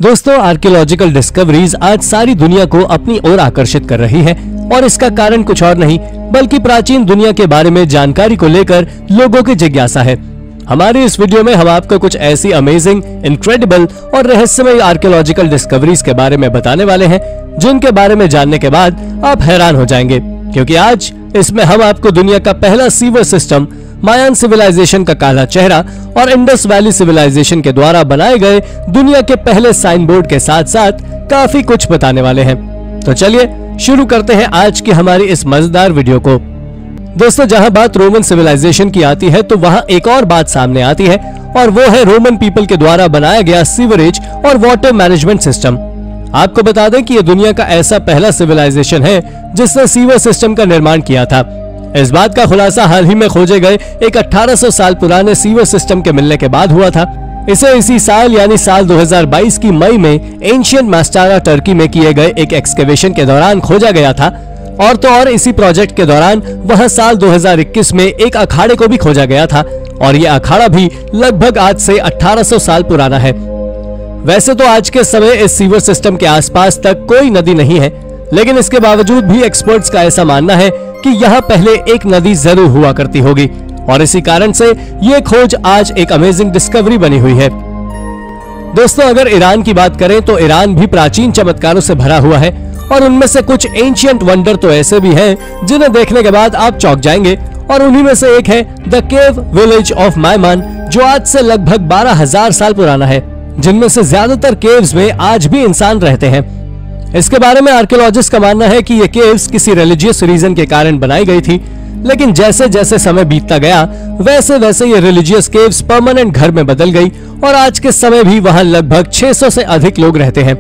दोस्तों, archaeological discoveries आज सारी दुनिया को अपनी ओर आकर्षित कर रही है और इसका कारण कुछ और नहीं बल्कि प्राचीन दुनिया के बारे में जानकारी को लेकर लोगों की जिज्ञासा है। हमारे इस वीडियो में हम आपको कुछ ऐसी अमेजिंग, इनक्रेडिबल और रहस्यमय आर्कियोलॉजिकल डिस्कवरीज के बारे में बताने वाले हैं जिनके बारे में जानने के बाद आप हैरान हो जाएंगे, क्योंकि आज इसमें हम आपको दुनिया का पहला सीवर सिस्टम, मायान सिविलाइजेशन का काला चेहरा और इंडस वैली सिविलाइजेशन के द्वारा बनाए गए दुनिया के पहले साइन बोर्ड के साथ साथ काफी कुछ बताने वाले हैं। तो चलिए शुरू करते हैं आज की हमारी इस मजेदार वीडियो को। दोस्तों, जहां बात रोमन सिविलाइजेशन की आती है तो वहां एक और बात सामने आती है और वो है रोमन पीपल के द्वारा बनाया गया सीवरेज और वाटर मैनेजमेंट सिस्टम। आपको बता दें कि यह दुनिया का ऐसा पहला सिविलाइजेशन है जिसने सीवर सिस्टम का निर्माण किया था। इस बात का खुलासा हाल ही में खोजे गए एक 1800 साल पुराने सीवर सिस्टम के मिलने के बाद हुआ था। इसे इसी साल यानी साल 2022 की मई में एंशिएंट मास्टारा टर्की में किए गए एक एक्सकेवेशन के दौरान खोजा गया था। और तो और इसी प्रोजेक्ट के दौरान वहां साल 2021 में एक अखाड़े को भी खोजा गया था और ये अखाड़ा भी लगभग आज से 1800 साल पुराना है। वैसे तो आज के समय इस सीवर सिस्टम के आसपास तक कोई नदी नहीं है, लेकिन इसके बावजूद भी एक्सपर्ट्स का ऐसा मानना है कि यहाँ पहले एक नदी जरूर हुआ करती होगी और इसी कारण से ये खोज आज एक अमेजिंग डिस्कवरी बनी हुई है। दोस्तों, अगर ईरान की बात करें तो ईरान भी प्राचीन चमत्कारों से भरा हुआ है और उनमें से कुछ एंशिएंट वंडर तो ऐसे भी हैं जिन्हें देखने के बाद आप चौंक जाएंगे और उन्हीं में से एक है द केव विलेज ऑफ मायमान, जो आज से लगभग 12,000 साल पुराना है, जिनमें से ज्यादातर केव्स में आज भी इंसान रहते हैं। इसके बारे में आर्कियोलॉजिस्ट का मानना है कि ये केव्स किसी रिलीजियस रीजन के कारण बनाई गई थी, लेकिन जैसे जैसे समय बीतता गया वैसे वैसे ये रिलीजियस केव्स परमानेंट घर में बदल गई और आज के समय भी वहां लगभग 600 से अधिक लोग रहते हैं।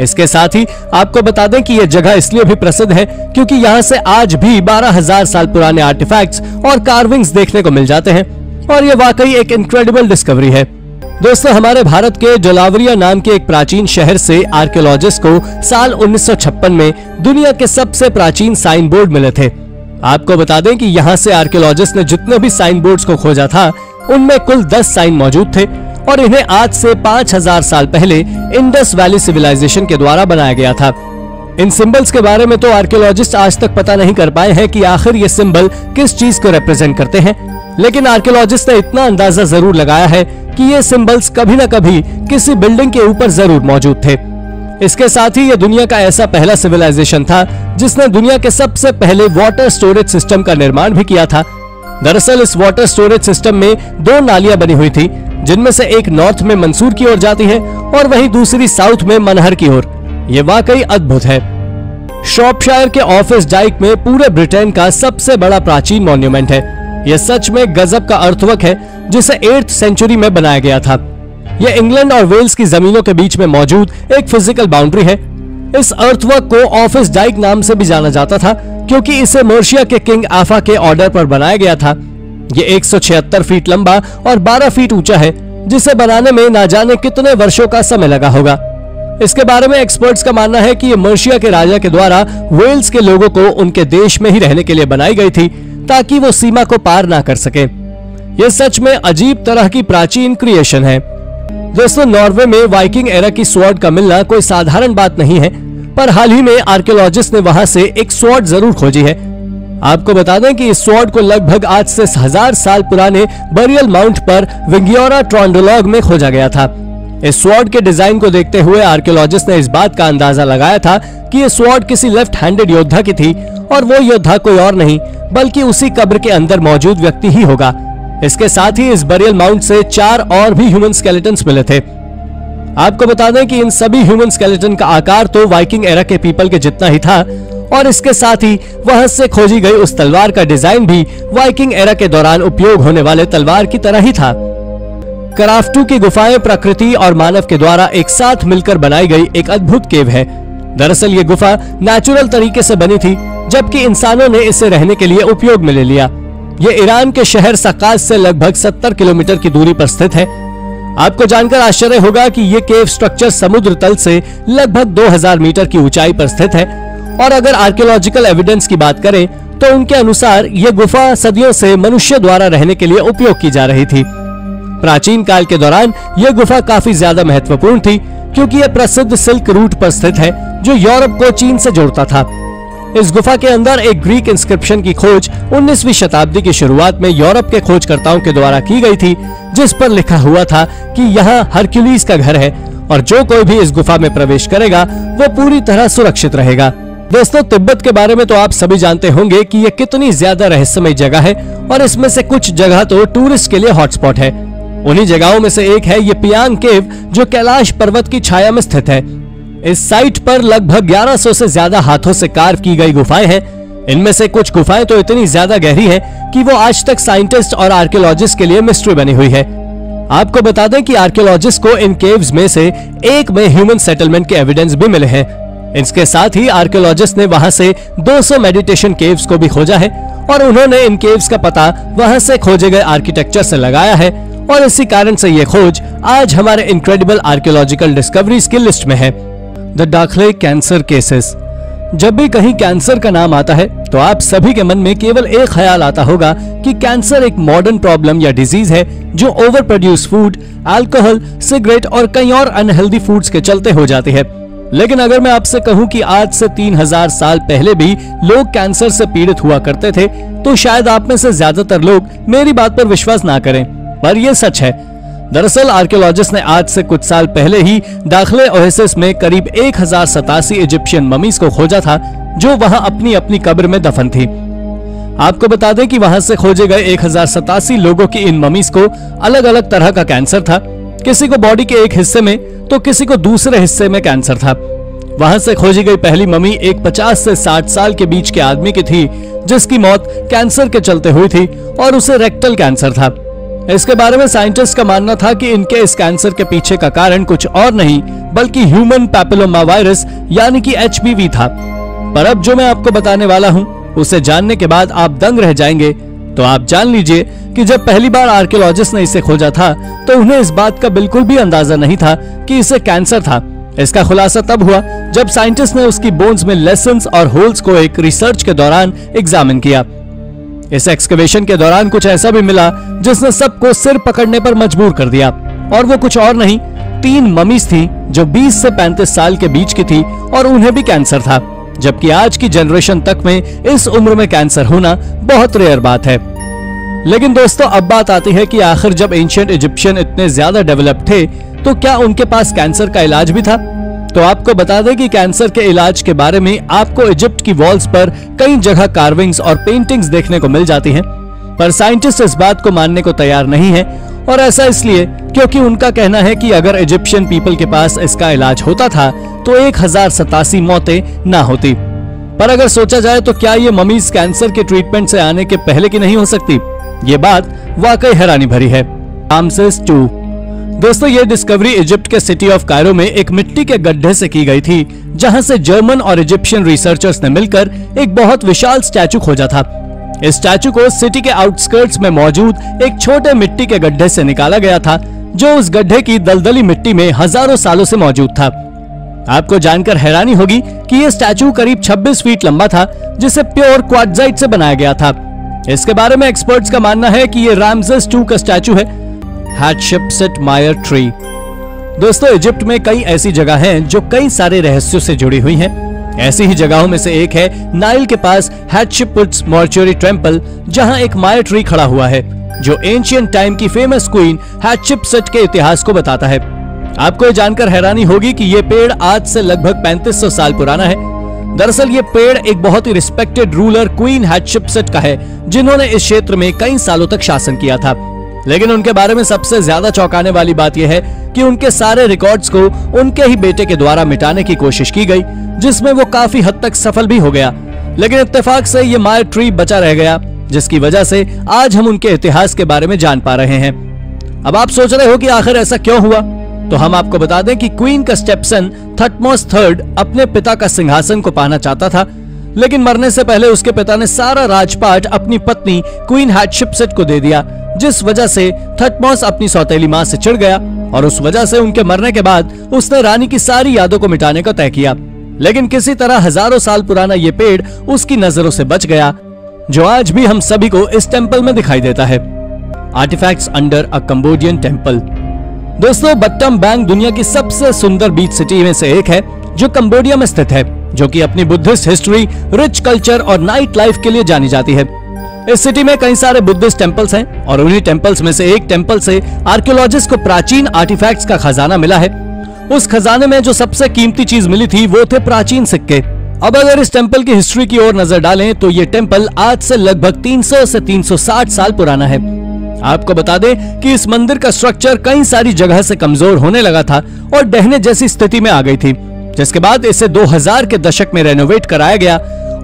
इसके साथ ही आपको बता दें कि यह जगह इसलिए भी प्रसिद्ध है क्योंकि यहाँ से आज भी 12,000 साल पुराने आर्टिफैक्ट्स और कार्विंग्स देखने को मिल जाते हैं और ये वाकई एक इनक्रेडिबल डिस्कवरी है। दोस्तों, हमारे भारत के जलावरिया नाम के एक प्राचीन शहर से आर्कियोलॉजिस्ट को साल 1956 में दुनिया के सबसे प्राचीन साइन बोर्ड मिले थे। आपको बता दें कि यहाँ से आर्कियोलॉजिस्ट ने जितने भी साइन बोर्ड्स को खोजा था उनमें कुल 10 साइन मौजूद थे और इन्हें आज से 5000 साल पहले इंडस वैली सिविलाइजेशन के द्वारा बनाया गया था। इन सिंबल्स के बारे में तो आर्कियोलॉजिस्ट आज तक पता नहीं कर पाए हैं कि आखिर ये सिंबल किस चीज को रिप्रेजेंट करते हैं, लेकिन आर्कियोलॉजिस्ट ने इतना अंदाजा जरूर लगाया है कि ये सिंबल्स कभी न कभी किसी बिल्डिंग के ऊपर जरूर मौजूद थे। इसके साथ ही ये दुनिया का ऐसा पहला सिविलाइजेशन था जिसने दुनिया के सबसे पहले वाटर स्टोरेज सिस्टम का निर्माण भी किया था। दरअसल इस वाटर स्टोरेज सिस्टम में 2 नालियां बनी हुई थी, जिनमें से एक नॉर्थ में मंसूर की ओर जाती है और वहीं दूसरी साउथ में मनहर की ओर। ये वाकई अद्भुत है। शॉर्पशायर के ऑफिस डाइक में पूरे ब्रिटेन का सबसे बड़ा प्राचीन मॉन्यूमेंट है। यह सच में गजब का अर्थवर्क है जिसे 8th सेंचुरी में बनाया गया था। यह इंग्लैंड और वेल्स की जमीनों के बीच में मौजूद एक फिजिकल बाउंड्री है। इस अर्थवर्क को ऑफिस डाइक नाम से भी जाना जाता था क्योंकि इसे मर्शिया के किंग आफा के ऑर्डर पर बनाया गया था। ये 176 फीट लंबा और 12 फीट ऊंचा है, जिसे बनाने में ना जाने कितने वर्षों का समय लगा होगा। इसके बारे में एक्सपर्ट्स का मानना है कि ये मर्शिया के राजा के द्वारा वेल्स के लोगों को उनके देश में ही रहने के लिए बनाई गई थी ताकि वो सीमा को पार ना कर सके। ये सच में अजीब तरह की प्राचीन क्रिएशन है। दोस्तों, नॉर्वे में वाइकिंग एरा की स्वॉर्ड का मिलना कोई साधारण बात नहीं है, पर हाल ही में आर्कियोलॉजिस्ट ने वहां से एक स्वॉर्ड जरूर खोजी है। आपको बता दें कि इस स्वॉर्ड को लगभग आज से 1000 साल पुराने बरियल माउंट पर विंगियोरा ट्रॉन्डोलॉग में खोजा गया था। इस स्वॉर्ड के डिजाइन को देखते हुए आर्कियोलॉजिस्ट ने इस बात का अंदाजा लगाया था कि यह स्वॉर्ड किसी लेफ्ट हैंडेड योद्धा की थी और वो योद्धा कोई और नहीं बल्कि उसी कब्र के अंदर मौजूद व्यक्ति ही होगा। इसके साथ ही इस बरियल माउंट से 4 और भी ह्यूमन स्केलेटन्स मिले थे। आपको बता दें कि इन सभी ह्यूमन स्केलेटन का आकार तो वाइकिंग एरा के पीपल के जितना ही था और इसके साथ ही वहां से खोजी गई उस तलवार का डिजाइन भी वाइकिंग एरा के दौरान उपयोग होने वाले तलवार की तरह ही था। कराफ्टू की गुफाएं प्रकृति और मानव के द्वारा एक साथ मिलकर बनाई गई एक अद्भुत केव है। दरअसल ये गुफा नेचुरल तरीके से बनी थी, जबकि इंसानों ने इसे रहने के लिए उपयोग में ले लिया। ये ईरान के शहर सकाज से लगभग 70 किलोमीटर की दूरी पर स्थित है। आपको जानकर आश्चर्य होगा कि ये केव स्ट्रक्चर समुद्र तल से लगभग 2000 मीटर की ऊंचाई पर स्थित है और अगर आर्कियोलॉजिकल एविडेंस की बात करें तो उनके अनुसार ये गुफा सदियों से मनुष्य द्वारा रहने के लिए उपयोग की जा रही थी। प्राचीन काल के दौरान यह गुफा काफी ज्यादा महत्वपूर्ण थी क्योंकि यह प्रसिद्ध सिल्क रूट पर स्थित है जो यूरोप को चीन से जोड़ता था। इस गुफा के अंदर एक ग्रीक इंस्क्रिप्शन की खोज 19वीं शताब्दी की शुरुआत में यूरोप के खोजकर्ताओं के द्वारा की गई थी, जिस पर लिखा हुआ था कि यहाँ हरक्यूलिस का घर है और जो कोई भी इस गुफा में प्रवेश करेगा वो पूरी तरह सुरक्षित रहेगा। दोस्तों, तिब्बत के बारे में तो आप सभी जानते होंगे कि यह कितनी ज्यादा रहस्यमय जगह है और इसमें से कुछ जगह तो टूरिस्ट के लिए हॉटस्पॉट है। उन्हीं जगहों में से एक है ये पियांग केव, जो कैलाश पर्वत की छाया में स्थित है। इस साइट पर लगभग 1100 से ज्यादा हाथों से कार्व की गई गुफाएं हैं। इनमें से कुछ गुफाएं तो इतनी ज्यादा गहरी है कि वो आज तक साइंटिस्ट और आर्कियोलॉजिस्ट के लिए मिस्ट्री बनी हुई है। आपको बता दें कि आर्कियोलॉजिस्ट को इन केव्स में से एक में ह्यूमन सेटलमेंट के एविडेंस भी मिले हैं। इसके साथ ही आर्कियोलॉजिस्ट ने वहां से 200 मेडिटेशन केव्स को भी खोजा है और उन्होंने इन केव्स का पता वहां से खोजे गए आर्किटेक्चर से लगाया है और इसी कारण से ये खोज आज हमारे इनक्रेडिबल आर्कियोलॉजिकल डिस्कवरीज की लिस्ट में है। द दाखले कैंसर केसेस। जब भी कहीं कैंसर का नाम आता है तो आप सभी के मन में केवल एक ख्याल आता होगा कि कैंसर एक मॉडर्न प्रॉब्लम या डिजीज है जो over produce food, alcohol, cigarette और कई और अनहेल्दी फूड्स के चलते हो जाती है। लेकिन अगर मैं आपसे कहूं कि आज से 3000 साल पहले भी लोग कैंसर से पीड़ित हुआ करते थे, तो शायद आप में से ज्यादातर लोग मेरी बात पर विश्वास ना करें, पर यह सच है। दरअसल आर्कियोलॉजिस्ट ने आज से कुछ साल पहले ही दाखले ओएसिस में करीब 1087 इजिप्शियन ममीज को खोजा था जो वहां अपनी अपनी कब्र में दफन थी। आपको बता दें कि वहां से खोजे गए 1087 लोगों की इन ममीज को अलग अलग तरह का कैंसर था। किसी को बॉडी के एक हिस्से में तो किसी को दूसरे हिस्से में कैंसर था। वहां से खोजी गई पहली ममी एक 50 से 60 साल के बीच के आदमी की थी जिसकी मौत कैंसर के चलते हुई थी और उसे रेक्टल कैंसर था। इसके बारे में साइंटिस्ट का मानना था कि इनके इस कैंसर के पीछे का कारण कुछ और नहीं बल्कि ह्यूमन पैपिलोमा वायरस यानी कि HPV था। पर अब जो मैं आपको बताने वाला हूं उसे जानने के बाद आप दंग रह जाएंगे। तो आप जान लीजिए कि जब पहली बार आर्कियोलॉजिस्ट ने इसे खोजा था तो उन्हें इस बात का बिल्कुल भी अंदाजा नहीं था कि इसे कैंसर था। इसका खुलासा तब हुआ जब साइंटिस्ट ने उसकी बोन्स में लेसन्स और होल्स को एक रिसर्च के दौरान एग्जामिन किया। इस एक्सकवेशन के दौरान कुछ ऐसा भी मिला जिसने सबको सिर पकड़ने पर मजबूर कर दिया और वो कुछ और नहीं 3 ममीज थी जो 20 से 35 साल के बीच की थी और उन्हें भी कैंसर था, जबकि आज की जनरेशन तक में इस उम्र में कैंसर होना बहुत रेयर बात है। लेकिन दोस्तों, अब बात आती है कि आखिर जब एंशिएंट इजिप्शियन इतने ज्यादा डेवलप थे तो क्या उनके पास कैंसर का इलाज भी था? तो आपको बता दें कि कैंसर के इलाज के बारे में आपको इजिप्ट की वॉल्स पर कई जगह कार्विंग्स और पेंटिंग्स देखने को मिल जाती हैं, पर साइंटिस्ट इस बात को मानने को तैयार नहीं है और ऐसा इसलिए क्योंकि उनका कहना है कि अगर इजिप्शियन पीपल के पास इसका इलाज होता था तो 1087 मौतें ना होती। पर अगर सोचा जाए तो क्या ये ममीज कैंसर के ट्रीटमेंट से आने के पहले की नहीं हो सकती? ये बात वाकई हैरानी भरी है। Ramesses II। दोस्तों, ये डिस्कवरी इजिप्ट के सिटी ऑफ कायरो में एक मिट्टी के गड्ढे से की गई थी जहां से जर्मन और इजिप्शियन रिसर्चर्स ने मिलकर एक बहुत विशाल स्टैचू खोजा था। इस स्टैचू को सिटी के आउटस्कर्ट्स में मौजूद एक छोटे मिट्टी के गड्ढे से निकाला गया था जो उस गड्ढे की दलदली मिट्टी में हजारों सालों से मौजूद था। आपको जानकर हैरानी होगी कि यह स्टैचू करीब 26 फीट लंबा था जिसे प्योर क्वार्ट्जाइट से बनाया गया था। इसके बारे में एक्सपर्ट्स का मानना है कि यह रामसेस II का स्टैचू है। हैटशेप्सुट मायर ट्री। दोस्तों, इजिप्ट में कई ऐसी जगह हैं जो कई सारे रहस्यों से जुड़ी हुई हैं। ऐसी ही जगहों में से एक है नाइल के पास हैटशेप्सुट मॉर्चुरी टेम्पल, जहां एक मायर ट्री खड़ा हुआ है जो एंशिएंट टाइम की फेमस क्वीन हैटशेप्सुट के इतिहास को बताता है। आपको ये जानकर हैरानी होगी कि ये पेड़ आज से लगभग 3500 साल पुराना है। दरअसल ये पेड़ एक बहुत ही रिस्पेक्टेड रूलर क्वीन हैटशेप्सुट का है जिन्होंने इस क्षेत्र में कई सालों तक शासन किया था। लेकिन उनके बारे में सबसे ज्यादा चौंकाने वाली बात यह है कि उनके सारे रिकॉर्ड्स को उनके ही बेटे के द्वारा मिटाने की कोशिश की गई, जिसमें वो काफी हद तक सफल भी हो गया। लेकिन इत्तेफाक से ये मायर ट्री बचा रह गया, जिसकी वजह से आज हम उनके इतिहास के बारे में जान पा रहे हैं। अब आप सोच रहे हो कि आखिर ऐसा क्यों हुआ, तो हम आपको बता दें कि क्वीन का स्टेपसन थटमोस III अपने पिता का सिंहासन को पाना चाहता था, लेकिन मरने से पहले उसके पिता ने सारा राजपाट अपनी पत्नी क्वीन हैटशेप्सुट को दे दिया, जिस वजह से थटमोस अपनी सौतेली मां से चिढ़ गया और उस वजह से उनके मरने के बाद उसने रानी की सारी यादों को मिटाने का तय किया। लेकिन किसी तरह हजारों साल पुराना ये पेड़ उसकी नजरों से बच गया, जो आज भी हम सभी को इस टेम्पल में दिखाई देता है। Artifacts under a Cambodian temple. दोस्तों, बट्टम बैंक दुनिया की सबसे सुंदर बीच सिटी में से एक है, जो कंबोडिया में स्थित है, जो कि अपनी बुद्धिस्ट हिस्ट्री, रिच कल्चर और नाइट लाइफ के लिए जानी जाती है। इस सिटी में कई सारे बुद्धिस्ट टेम्पल्स हैं और उन्हीं टेम्पल्स में से एक टेम्पल से आर्कियोलॉजिस्ट को प्राचीन आर्टिफैक्ट्स का खजाना मिला है। उस खजाने में जो सबसे कीमती चीज मिली थी वो थे प्राचीन सिक्के। अब अगर इस टेम्पल की हिस्ट्री की ओर नजर डालें तो ये टेम्पल आज से लगभग 300 से 360 साल पुराना है। आपको बता दें कि इस मंदिर का स्ट्रक्चर कई सारी जगह से कमजोर होने लगा था और ढहने जैसी स्थिति में आ गई थी, जिसके बाद इसे 2000 के दशक में रेनोवेट कराया गया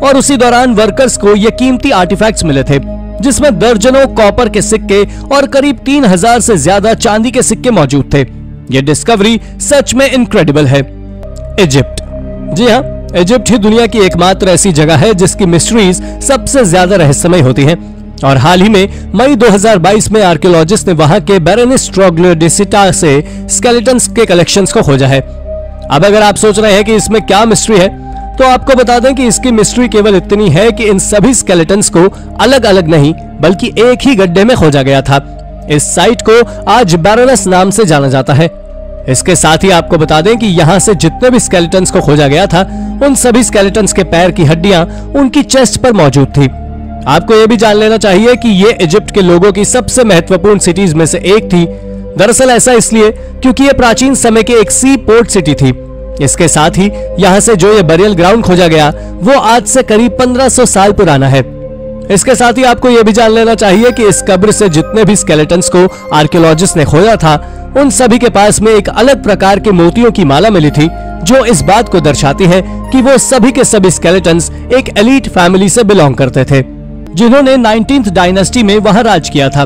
और उसी दौरान वर्कर्स को ये कीमती आर्टिफैक्ट्स मिले थे, जिसमें दर्जनों कॉपर के सिक्के और करीब 3000 से ज्यादा चांदी के सिक्के मौजूद थे। ये डिस्कवरी सच में इनक्रेडिबल है। इजिप्ट। जी हाँ, इजिप्ट ही दुनिया की एकमात्र ऐसी जगह है जिसकी मिस्ट्रीज सबसे ज्यादा रहस्यमय होती हैं। और हाल ही में मई 2022 में आर्कियोलॉजिस्ट ने वहां के बेरेनिस ट्रोग्लोडिसिटा से स्केलेटन्स के कलेक्शंस को खोजा है। अब अगर आप सोच रहे हैं कि इसमें क्या मिस्ट्री है, तो आपको बता दें कि इसकी मिस्ट्री केवल इतनी है कि इन सभी स्केलेटन्स को अलग अलग नहीं बल्कि एक ही गड्ढे में खोजा गया था। इस साइट को आज बेरेनिस नाम से जाना जाता है। इसके साथ ही आपको बता दें कि यहाँ से जितने भी स्केलेटन्स को खोजा गया था, उन सभी स्केलेटन्स के पैर की हड्डियां उनकी चेस्ट पर मौजूद थी। आपको यह भी जान लेना चाहिए कि ये इजिप्ट के लोगों की सबसे महत्वपूर्ण सिटीज में से एक थी। दरअसल ऐसा इसलिए क्योंकि ये प्राचीन समय के एक सी पोर्ट सिटी थी। इसके साथ ही यहाँ से जो ये बरियल ग्राउंड खोजा गया वो आज से करीब 1500 साल पुराना है। इसके साथ ही आपको यह भी जान लेना चाहिए कि इस कब्र से जितने भी स्केलेटन्स को आर्कियोलॉजिस्ट ने खोजा था, उन सभी के पास में एक अलग प्रकार के मोतियों की माला मिली थी, जो इस बात को दर्शाती है कि वो सभी के सभी स्केलेटन्स एक एलीट फैमिली से बिलोंग करते थे, जिन्होंने 19th डायनेस्टी में वहां राज किया था।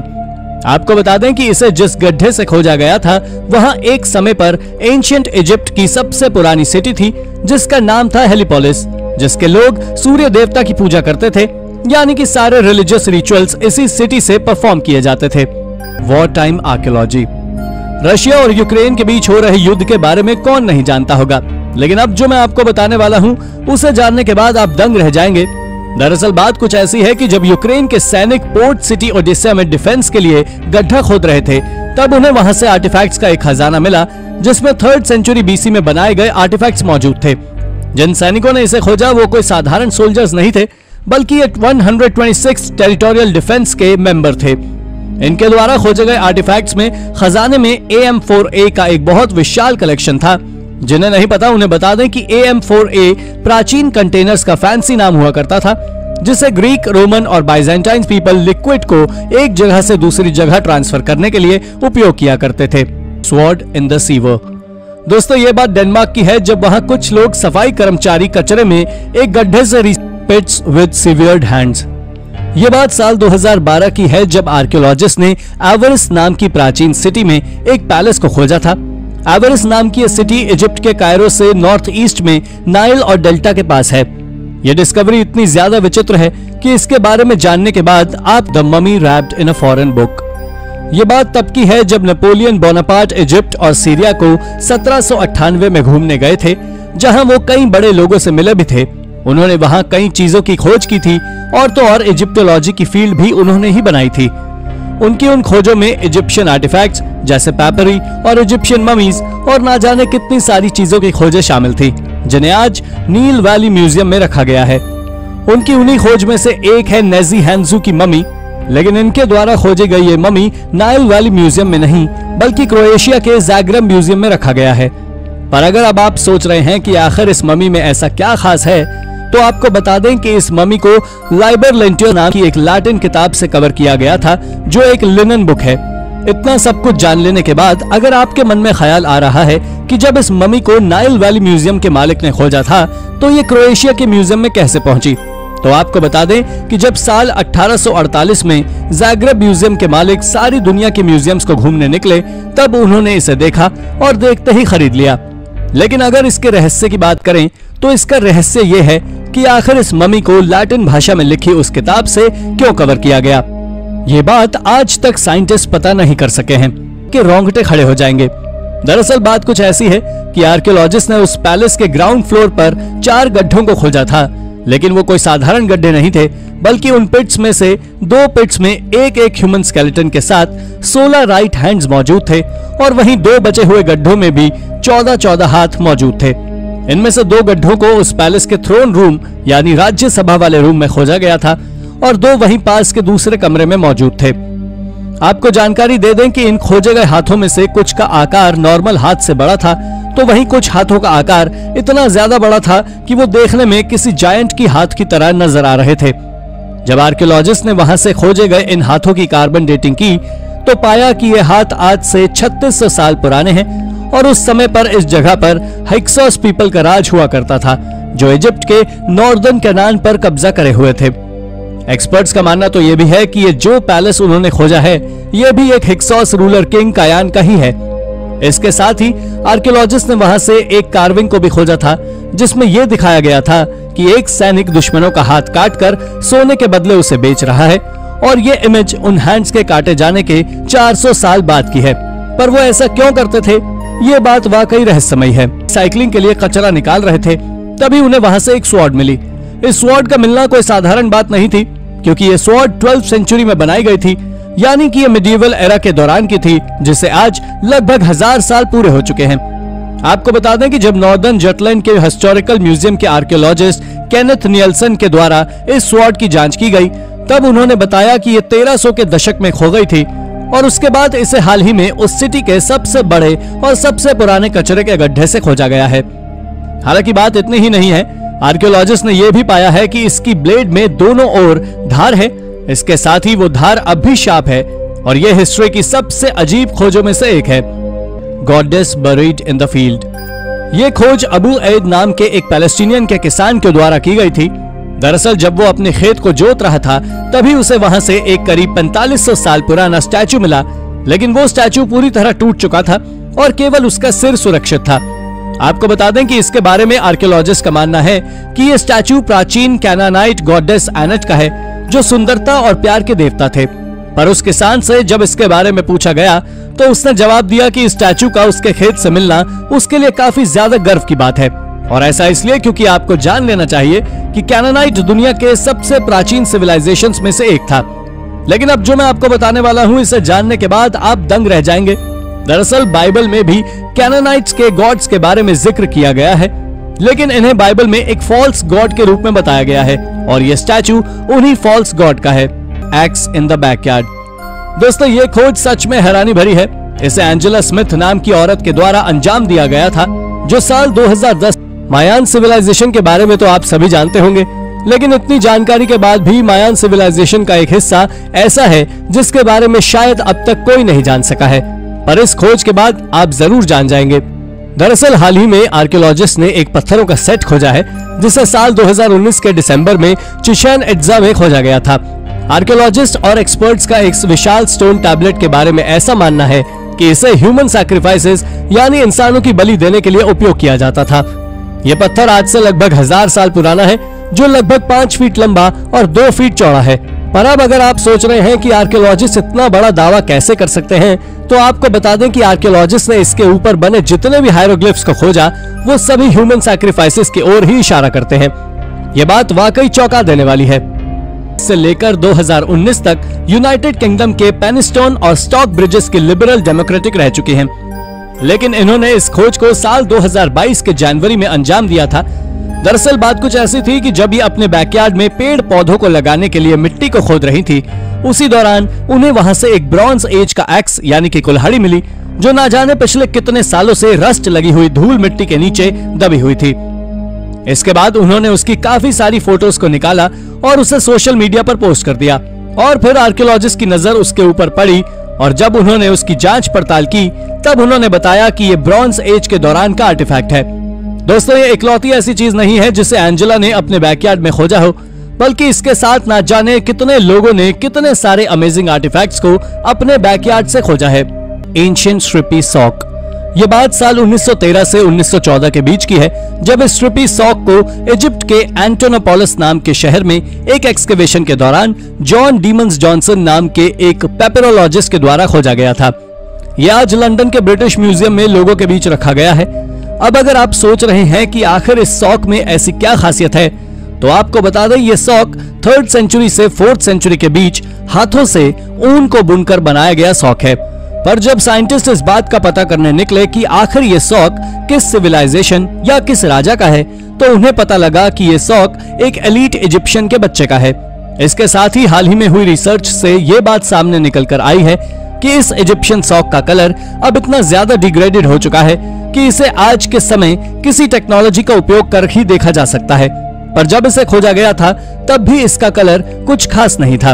आपको बता दें कि इसे जिस गड्ढे से खोजा गया था, वहां एक समय पर एंशिएंट इजिप्ट की सबसे पुरानी सिटी थी, जिसका नाम था हेलिपोलिस, जिसके लोग सूर्य देवता की पूजा करते थे, यानी कि सारे रिलीजियस रिचुअल्स इसी सिटी से परफॉर्म किए जाते थे। War time archaeology. रशिया और यूक्रेन के बीच हो रहे युद्ध के बारे में कौन नहीं जानता होगा, लेकिन अब जो मैं आपको बताने वाला हूं उसे जानने के बाद आप दंग रह जाएंगे। दरअसल बात कुछ ऐसी है कि जब यूक्रेन के सैनिक पोर्ट सिटी ओडेसा में डिफेंस के लिए गड्ढा खोद रहे थे, तब उन्हें वहां से आर्टिफैक्ट्स का एक खजाना मिला, जिसमें 3rd सेंचुरी बीसी में बनाए गए आर्टिफैक्ट्स मौजूद थे। जिन सैनिकों ने इसे खोजा वो कोई साधारण सोल्जर्स नहीं थे, बल्कि 126 टेरिटोरियल डिफेंस के मेंबर थे। इनके द्वारा खोजे गए आर्टिफैक्ट्स में खजाने में AM4A का एक बहुत विशाल कलेक्शन था। जिन्हें नहीं पता उन्हें बता दें कि AM4A प्राचीन कंटेनर्स का फैंसी नाम हुआ करता था, जिसे ग्रीक, रोमन और बाइजेंटाइन पीपल लिक्विड को एक जगह से दूसरी जगह ट्रांसफर करने के लिए उपयोग किया करते थे। Sword in the sewer. दोस्तों, ये बात डेनमार्क की है, जब वहां कुछ लोग सफाई कर्मचारी कचरे में एक गड्ढे से पिट्स विद सीवियर्ड हैंड्स। ये बात साल 2012 की है, जब आर्कियोलॉजिस्ट ने एवरिस नाम की प्राचीन सिटी में एक पैलेस को खोजा था। एवरिस नाम की सिटी इजिप्ट के कायरो से नॉर्थ ईस्ट में नाइल और डेल्टा के पास है। यह डिस्कवरी इतनी ज्यादा विचित्र है कि इसके बारे में जानने के बाद आप the mummy wrapped in a foreign book. ये बात तब की है जब नेपोलियन बोनापार्ट इजिप्ट और सीरिया को 1798 में घूमने गए थे, जहां वो कई बड़े लोगों से मिले भी थे। उन्होंने वहां कई चीजों की खोज की थी और तो और इजिप्टोलॉजी की फील्ड भी उन्होंने ही बनाई थी। उनकी उन खोजों में इजिप्शियन आर्टिफैक्ट्स जैसे पेपरी और इजिप्शियन ममीज और ना जाने कितनी सारी चीजों की खोजें शामिल थी, जिन्हें आज नील वैली म्यूजियम में रखा गया है। उनकी उन्हीं खोज में से एक है नेजी हैंजू की ममी, लेकिन इनके द्वारा खोजी गई ये ममी नाइल वैली म्यूजियम में नहीं बल्कि क्रोएशिया के ज़ाग्रेब म्यूजियम में रखा गया है। पर अगर अब आप सोच रहे हैं कि आखिर इस ममी में ऐसा क्या खास है, तो आपको बता दें कि इस ममी को लाइबर लेंटियो नाम की एक लैटिन किताब से कवर किया गया था, जो एक लिनन बुक है। इतना सब कुछ जान लेने के बाद अगर आपके मन में ख्याल आ रहा है कि जब इस ममी को नाइल वैली म्यूजियम के मालिक ने खोजा था, तो ये क्रोएशिया के म्यूजियम में कैसे पहुंची, तो आपको बता दें कि जब साल 1848 में ज़ाग्रेब म्यूजियम के मालिक सारी दुनिया के म्यूजियम्स को घूमने निकले, तब उन्होंने इसे देखा और देखते ही खरीद लिया। लेकिन अगर इसके रहस्य की बात करें तो इसका रहस्य ये है कि आखिर इस ममी को लैटिन भाषा में लिखी उस किताब से क्यों कवर किया गया। ये बात आज तक साइंटिस्ट पता नहीं कर सके हैं, कि रोंगटे खड़े हो जाएंगे। दरअसल बात कुछ ऐसी है कि आर्कियोलॉजिस्ट ने उस पैलेस के ग्राउंड फ्लोर पर 4 गड्ढों को खोजा था, लेकिन वो कोई साधारण गड्ढे नहीं थे, बल्कि उन पिट्स में से 2 पिट्स में एक एक ह्यूमन स्केलेटन के साथ 16 राइट हैंड्स मौजूद थे और वहीं 2 बचे हुए गड्ढों में भी 14-14 हाथ मौजूद थे। इनमें से 2 गड्ढों को उस पैलेस के थ्रोन रूम यानी राज्यसभा वाले रूम में खोजा गया था और 2 वहीं पास के दूसरे कमरे में मौजूद थे। आपको जानकारी दे दें कि इन खोजे गए हाथों में से कुछ का आकार नॉर्मल हाथ से बड़ा था, तो वहीं कुछ हाथों का आकार इतना ज्यादा बड़ा था कि वो देखने में किसी जायंट की हाथ की तरह नजर आ रहे थे। जब आर्कियोलॉजिस्ट ने वहां से खोजे गए इन हाथों की कार्बन डेटिंग की तो पाया कि ये हाथ आज से 3600 साल पुराने हैं और उस समय पर इस जगह पर हिक्सोस पीपल का राज हुआ करता था, जो इजिप्ट के नॉर्दर्न कनान पर कब्जा करे हुए थे। एक्सपर्ट्स का मानना तो ये भी है कि ये जो पैलेस उन्होंने खोजा है ये भी एक हिक्सोस रूलर किंग कायान का ही है। इसके साथ ही आर्कियोलॉजिस्ट ने वहां से एक कार्विंग को भी खोजा था, जिसमें यह दिखाया गया था कि एक सैनिक दुश्मनों का हाथ काटकर सोने के बदले उसे बेच रहा है और ये इमेज उन हैंड्स के काटे जाने के 400 साल बाद की है। पर वो ऐसा क्यों करते थे, ये बात वाकई रहस्यमयी है। साइकिलिंग के लिए कचरा निकाल रहे थे, तभी उन्हें वहां से एक स्वॉर्ड मिली। इस स्वॉर्ड का मिलना कोई साधारण बात नहीं थी, क्योंकि ये स्वॉर्ड 12th सेंचुरी में बनाई गई थी, यानी कि ये मिडिवल एरा के दौरान की थी, जिसे आज लगभग 1000 साल पूरे हो चुके हैं। आपको बता दें कि जब नॉर्दर्न जटलैंड के हिस्टोरिकल म्यूजियम के आर्कियोलॉजिस्ट केनेथ नियल्सन के द्वारा इस स्वॉर्ड की जांच की गई, तब उन्होंने बताया कि ये 1300 के दशक में खो गई थी और उसके बाद इसे हाल ही में उस सिटी के सबसे बड़े और सबसे पुराने कचरे के गड्ढे से खोजा गया है। हालांकि बात इतनी ही नहीं है, आर्कियोलॉजिस्ट ने यह भी पाया है कि इसकी ब्लेड में दोनों ओर धार है। इसके साथ ही वो धार अब भी शार्प है और यह हिस्ट्री की सबसे अजीब खोजों में से एक है। Goddess buried in the field. ये खोज अबू ऐद नाम के एक पैलेस्टीनियन के किसान के द्वारा की गई थी। दरअसल जब वो अपने खेत को जोत रहा था, तभी उसे वहां से एक करीब 4500 साल पुराना स्टैचू मिला, लेकिन वो स्टैचू पूरी तरह टूट चुका था और केवल उसका सिर सुरक्षित था। आपको बता दें कि इसके बारे में आर्कियोलॉजिस्ट का मानना है कि ये स्टैचू प्राचीन कैनानाइट गॉडेस एनट का है, जो सुंदरता और प्यार के देवता थे। पर उस किसान से जब इसके बारे में पूछा गया तो उसने जवाब दिया कि इस स्टैचू का उसके खेत से मिलना उसके लिए काफी ज्यादा गर्व की बात है, और ऐसा इसलिए क्योंकि आपको जान लेना चाहिए कि कैनानाइट दुनिया के सबसे प्राचीन सिविलाइजेशंस में से एक था। लेकिन अब जो मैं आपको बताने वाला हूँ, इसे जानने के बाद आप दंग रह जाएंगे। दरअसल बाइबल में भी कैनानाइट्स के गॉड्स के बारे में जिक्र किया गया है, लेकिन इन्हें बाइबल में एक फॉल्स गॉड के रूप में बताया गया है और ये स्टैचू उन्हीं फॉल्स गॉड का है। X in the backyard. दोस्तों, ये खोज सच में हैरानी भरी है। इसे एंजेला स्मिथ नाम की औरत के द्वारा अंजाम दिया गया था, जो साल 2010। मायान सिविलाइजेशन के बारे में तो आप सभी जानते होंगे, लेकिन इतनी जानकारी के बाद भी मायान सिविलाइजेशन का एक हिस्सा ऐसा है जिसके बारे में शायद अब तक कोई नहीं जान सका है, पर इस खोज के बाद आप जरूर जान जाएंगे। दरअसल हाल ही में आर्कियोलॉजिस्ट ने एक पत्थरों का सेट खोजा है, जिसे साल 2019 के दिसंबर में चिचेन इट्जा में खोजा गया था। आर्कियोलॉजिस्ट और एक्सपर्ट्स का एक विशाल स्टोन टैबलेट के बारे में ऐसा मानना है कि इसे ह्यूमन सैक्रिफाइसेस यानी इंसानों की बलि देने के लिए उपयोग किया जाता था। ये पत्थर आज से लगभग 1000 साल पुराना है, जो लगभग 5 फीट लंबा और 2 फीट चौड़ा है। पर अब अगर आप सोच रहे हैं कि आर्कियोलॉजिस्ट इतना बड़ा दावा कैसे कर सकते हैं, तो आपको बता दें कि आर्कियोलॉजिस्ट ने इसके ऊपर बने जितने भी हायरोग्लिफ्स को खोजा, वो सभी ह्यूमन सैक्रिफाइसेस की ओर ही इशारा करते हैं। ये बात वाकई चौंका देने वाली है। से लेकर 2019 तक यूनाइटेड किंगडम के पेनिस्टोन और स्टॉक ब्रिजेस की लिबरल डेमोक्रेटिक रह चुकी हैं, लेकिन इन्होंने इस खोज को साल 2022 के जनवरी में अंजाम दिया था। दरअसल बात कुछ ऐसी थी कि जब ये अपने बैकयार्ड में पेड़ पौधों को लगाने के लिए मिट्टी को खोद रही थी, उसी दौरान उन्हें वहां से एक ब्रॉन्ज एज का एक्स यानी कि कुल्हाड़ी मिली, जो ना जाने पिछले कितने सालों से रस्ट लगी हुई धूल मिट्टी के नीचे दबी हुई थी। इसके बाद उन्होंने उसकी काफी सारी फोटोज को निकाला और उसे सोशल मीडिया पर पोस्ट कर दिया, और फिर आर्कियोलॉजिस्ट की नजर उसके ऊपर पड़ी और जब उन्होंने उसकी जांच पड़ताल की, तब उन्होंने बताया कि ये ब्रॉन्ज एज के दौरान का आर्टिफैक्ट है। दोस्तों, ये इकलौती ऐसी चीज नहीं है जिसे एंजेला ने अपने बैकयार्ड में खोजा हो, बल्कि इसके साथ ना जाने कितने लोगों ने कितने सारे अमेजिंग आर्टिफैक्ट्स को अपने बैकयार्ड से खोजा है। Ancient shrimpy sock. ये बात साल 1913 से 1914 के बीच की है, जब इस श्रिपी सॉक को इजिप्ट के एंटोनोपोलिस नाम के शहर में एक एक्सकेवेशन के दौरान जॉन डीमंस जॉनसन नाम के एक पेपरोलॉजिस्ट के द्वारा खोजा गया था। यह आज लंदन के ब्रिटिश म्यूजियम में लोगों के बीच रखा गया है। अब अगर आप सोच रहे हैं कि आखिर इस सॉक में ऐसी क्या खासियत है, तो आपको बता दें ये सॉक 3rd सेंचुरी से 4th सेंचुरी के बीच हाथों से ऊन को बुनकर बनाया गया सॉक है। पर जब साइंटिस्ट इस बात का पता करने निकले कि आखिर ये सॉक किस सिविलाइजेशन या किस राजा का है, तो उन्हें पता लगा कि ये सॉक एक एलीट इजिप्शियन के बच्चे का है। इसके साथ ही हाल ही में हुई रिसर्च से ये बात सामने निकल कर आई है कि इस इजिप्शियन सॉक का कलर अब इतना ज्यादा डिग्रेडेड हो चुका है कि इसे आज के समय किसी टेक्नोलॉजी का उपयोग कर ही देखा जा सकता है। पर जब इसे खोजा गया था तब भी इसका कलर कुछ खास नहीं था।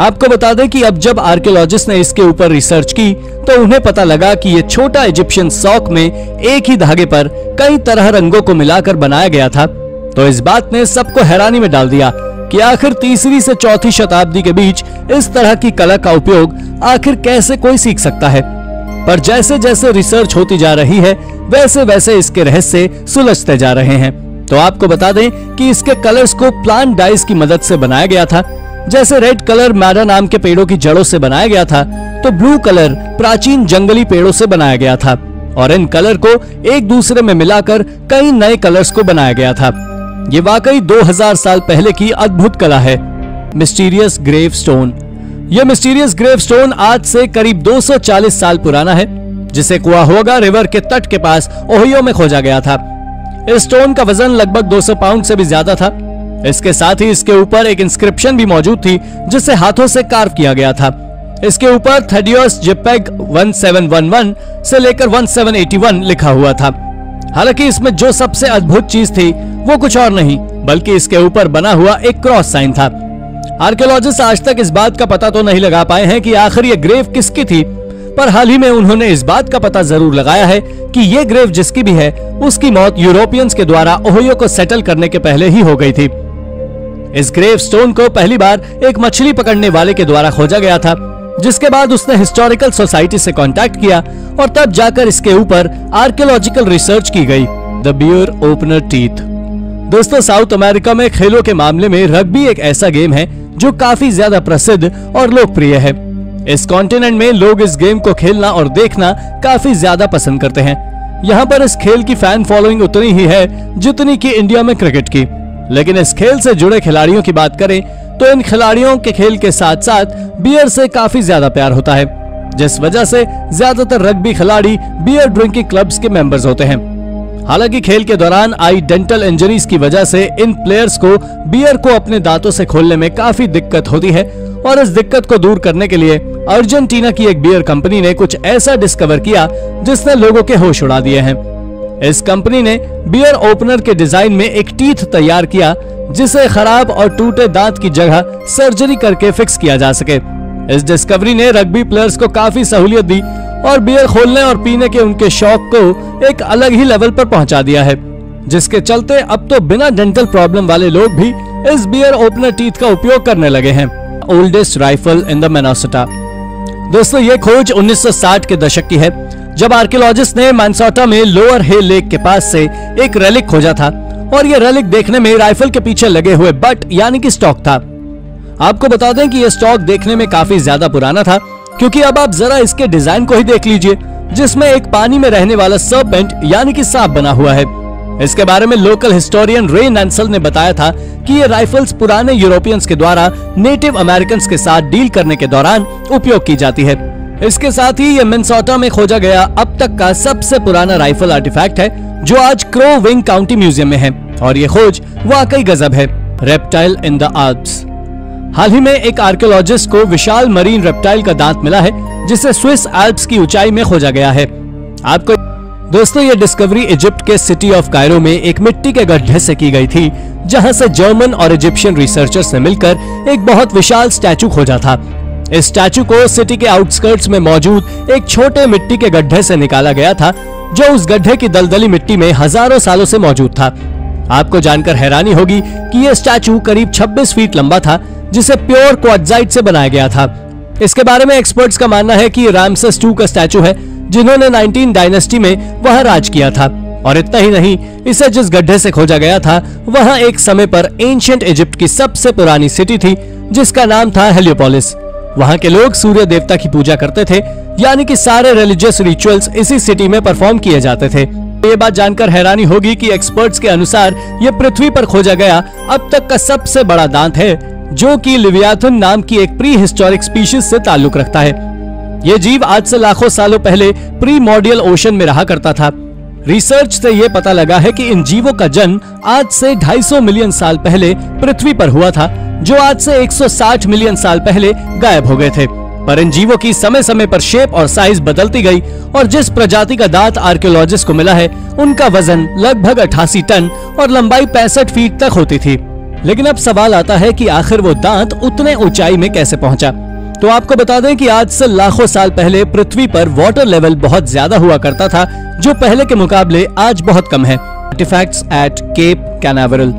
आपको बता दें कि अब जब आर्कियोलॉजिस्ट ने इसके ऊपर रिसर्च की तो उन्हें पता लगा कि ये छोटा इजिप्शियन सॉक में एक ही धागे पर कई तरह रंगों को मिलाकर बनाया गया था। तो इस बात ने सबको हैरानी में डाल दिया कि आखिर 3री से 4थी शताब्दी के बीच इस तरह की कला का उपयोग आखिर कैसे कोई सीख सकता है। पर जैसे जैसे रिसर्च होती जा रही है वैसे वैसे इसके रहस्य सुलझते जा रहे हैं। तो आपको बता दें कि इसके कलर्स को प्लांट डाइस की मदद से बनाया गया था। जैसे रेड कलर मैडा नाम के पेड़ों की जड़ों से बनाया गया था, तो ब्लू कलर प्राचीन जंगली पेड़ों से बनाया गया था और इन कलर को एक दूसरे में मिलाकर कई नए कलर्स को बनाया गया था। ये वाकई 2000 साल पहले की अद्भुत कला है। Mysterious gravestone. यह मिस्टीरियस ग्रेव स्टोन आज से करीब 240 साल पुराना है, जिसे कुआहोगा रिवर के तट के पास ओहियो में खोजा गया था। इस स्टोन का वजन लगभग 200 पाउंड से भी ज्यादा था। इसके साथ ही इसके ऊपर एक इंस्क्रिप्शन भी मौजूद थी जिसे हाथों से कार्व किया गया था। इसके ऊपर थेडियोस जेपेग 1711 से लेकर 1781 लिखा हुआ था। हालांकि इसमें जो सबसे अद्भुत चीज थी वो कुछ और नहीं बल्कि इसके ऊपर बना हुआ एक क्रॉस साइन था। आर्कियोलॉजिस्ट आज तक इस बात का पता तो नहीं लगा पाए हैं कि आखिर ये ग्रेव किसकी थी, पर हाल ही में उन्होंने इस बात का पता जरूर लगाया है कि ये ग्रेव जिसकी भी है उसकी मौत यूरोपियंस के द्वारा ओहियो को सेटल करने के पहले ही हो गई थी। इस ग्रेव स्टोन को पहली बार एक मछली पकड़ने वाले के द्वारा खोजा गया था, जिसके बाद उसने हिस्टोरिकल सोसाइटी से कांटेक्ट किया और तब जाकर इसके ऊपर आर्कियोलॉजिकल रिसर्च की गई। The beer opener teeth. दोस्तों, साउथ अमेरिका में खेलों के मामले में रग्बी एक ऐसा गेम है जो काफी ज्यादा प्रसिद्ध और लोकप्रिय है। इस कॉन्टिनेंट में लोग इस गेम को खेलना और देखना काफी ज्यादा पसंद करते हैं। यहाँ पर इस खेल की फैन फॉलोइंग उतनी ही है जितनी कि इंडिया में क्रिकेट की। लेकिन इस खेल से जुड़े खिलाड़ियों की बात करें तो इन खिलाड़ियों के खेल के साथ साथ बियर से काफी ज्यादा प्यार होता है, जिस वजह से ज्यादातर रग्बी खिलाड़ी बियर ड्रिंकिंग क्लब्स के मेंबर्स होते हैं। हालांकि खेल के दौरान आई डेंटल इंजरीज की वजह से इन प्लेयर्स को बियर को अपने दांतों से खोलने में काफी दिक्कत होती है और इस दिक्कत को दूर करने के लिए अर्जेंटीना की एक बियर कंपनी ने कुछ ऐसा डिस्कवर किया जिसने लोगों के होश उड़ा दिए हैं। इस कंपनी ने बियर ओपनर के डिजाइन में एक टीथ तैयार किया जिसे खराब और टूटे दांत की जगह सर्जरी करके फिक्स किया जा सके। इस डिस्कवरी ने रग्बी प्लेयर्स को काफी सहूलियत दी और बियर खोलने और पीने के उनके शौक को एक अलग ही लेवल पर पहुंचा दिया है, जिसके चलते अब तो बिना डेंटल प्रॉब्लम वाले लोग भी इस बियर ओपनर टीथ का उपयोग करने लगे हैं। Oldest rifle in the Minnesota. दोस्तों, ये खोज 1960 के दशक की है, जब आर्कियोलॉजिस्ट ने मिनेसोटा में लोअर हिल लेक के पास से एक रेलिक खोजा था और ये रेलिक देखने में राइफल के पीछे लगे हुए बट यानी कि स्टॉक था। आपको बता दें कि ये स्टॉक देखने में काफी ज्यादा पुराना था, क्योंकि अब आप जरा इसके डिजाइन को ही देख लीजिए, जिसमें एक पानी में रहने वाला सर्पेंट यानी कि सांप बना हुआ है। इसके बारे में लोकल हिस्टोरियन रे नैंसल ने बताया था कि ये राइफल्स पुराने यूरोपियंस के द्वारा नेटिव अमेरिकन के साथ डील करने के दौरान उपयोग की जाती है। इसके साथ ही ये मिनेसोटा में खोजा गया अब तक का सबसे पुराना राइफल आर्टिफैक्ट है, जो आज क्रो विंग काउंटी म्यूजियम में है और ये खोज वाकई गजब है। Reptile in the Alps. हाल ही में एक आर्कियोलॉजिस्ट को विशाल मरीन रेप्टाइल का दांत मिला है, जिसे स्विस एल्प्स की ऊंचाई में खोजा गया है। आपको दोस्तों, ये डिस्कवरी इजिप्ट के सिटी ऑफ कायरो में एक मिट्टी के गड्ढे से की गई थी, जहां से जर्मन और इजिप्शियन रिसर्चर्स ने मिलकर एक बहुत विशाल स्टैचू खोजा था। इस स्टैचू को सिटी के आउटस्कर्ट्स में मौजूद एक छोटे मिट्टी के गड्ढे से निकाला गया था, जो उस गड्ढे की दलदली मिट्टी में हजारों सालों से मौजूद था। आपको जानकर हैरानी होगी कि यह स्टैचू करीब 26 फीट लंबा था, जिसे प्योर क्वार्ट्जाइट से बनाया गया था। इसके बारे में एक्सपर्ट्स का मानना है कि रामसेस II का स्टैचू है, जिन्होंने 19 डायनेस्टी में वहां राज किया था। और इतना ही नहीं, इसे जिस गड्ढे से खोजा गया था वहां एक समय पर एंशिएंट इजिप्ट की सबसे पुरानी सिटी थी, जिसका नाम था हेलियोपोलिस। वहां के लोग सूर्य देवता की पूजा करते थे, यानी कि सारे रिलीजियस रिचुअल्स इसी सिटी में परफॉर्म किए जाते थे। ये बात जानकर हैरानी होगी कि एक्सपर्ट्स के अनुसार ये पृथ्वी पर खोजा गया अब तक का सबसे बड़ा दांत है, जो कि लिवियाथन नाम की एक प्री हिस्टोरिक स्पीशीज से ताल्लुक रखता है। ये जीव आज से लाखों सालों पहले प्रीमोर्डियल ओशन में रहा करता था। रिसर्च से ये पता लगा है कि इन जीवों का जन्म आज से 250 मिलियन साल पहले पृथ्वी पर हुआ था, जो आज से 160 मिलियन साल पहले गायब हो गए थे। पर इन जीवों की समय समय पर शेप और साइज बदलती गई और जिस प्रजाति का दांत आर्कियोलॉजिस्ट को मिला है उनका वजन लगभग 88 टन और लंबाई 65 फीट तक होती थी। लेकिन अब सवाल आता है कि आखिर वो दांत उतने ऊंचाई में कैसे पहुंचा। तो आपको बता दें कि आज से लाखों साल पहले पृथ्वी पर वाटर लेवल बहुत ज्यादा हुआ करता था, जो पहले के मुकाबले आज बहुत कम है। Artifacts at Cape Canaveral.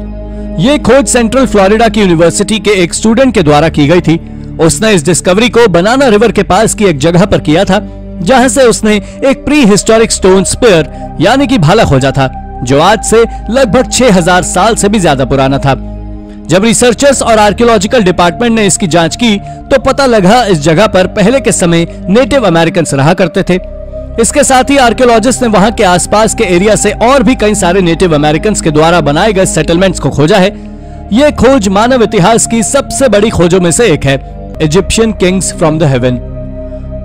ये खोज सेंट्रल फ्लोरिडा की यूनिवर्सिटी के एक स्टूडेंट के द्वारा की गई थी। उसने इस डिस्कवरी को बनाना रिवर के पास की एक जगह पर किया था, जहां से उसने एक प्री हिस्टोरिक स्टोन स्पेयर यानी कि भाला खोजा था, जो आज से लगभग 6000 साल से भी ज्यादा पुराना था। जब रिसर्चर्स और आर्कियोलॉजिकल डिपार्टमेंट ने इसकी जांच की तो पता लगा इस जगह पर पहले के समय नेटिव अमेरिकन रहा करते थे। इसके साथ ही आर्कियोलॉजिस्ट ने वहां के आसपास के एरिया से और भी कई सारे नेटिव अमेरिकन के द्वारा बनाए गए सेटलमेंट्स को खोजा है। यह खोज मानव इतिहास की सबसे बड़ी खोजों में से एक है। Egyptian Kings from the haven.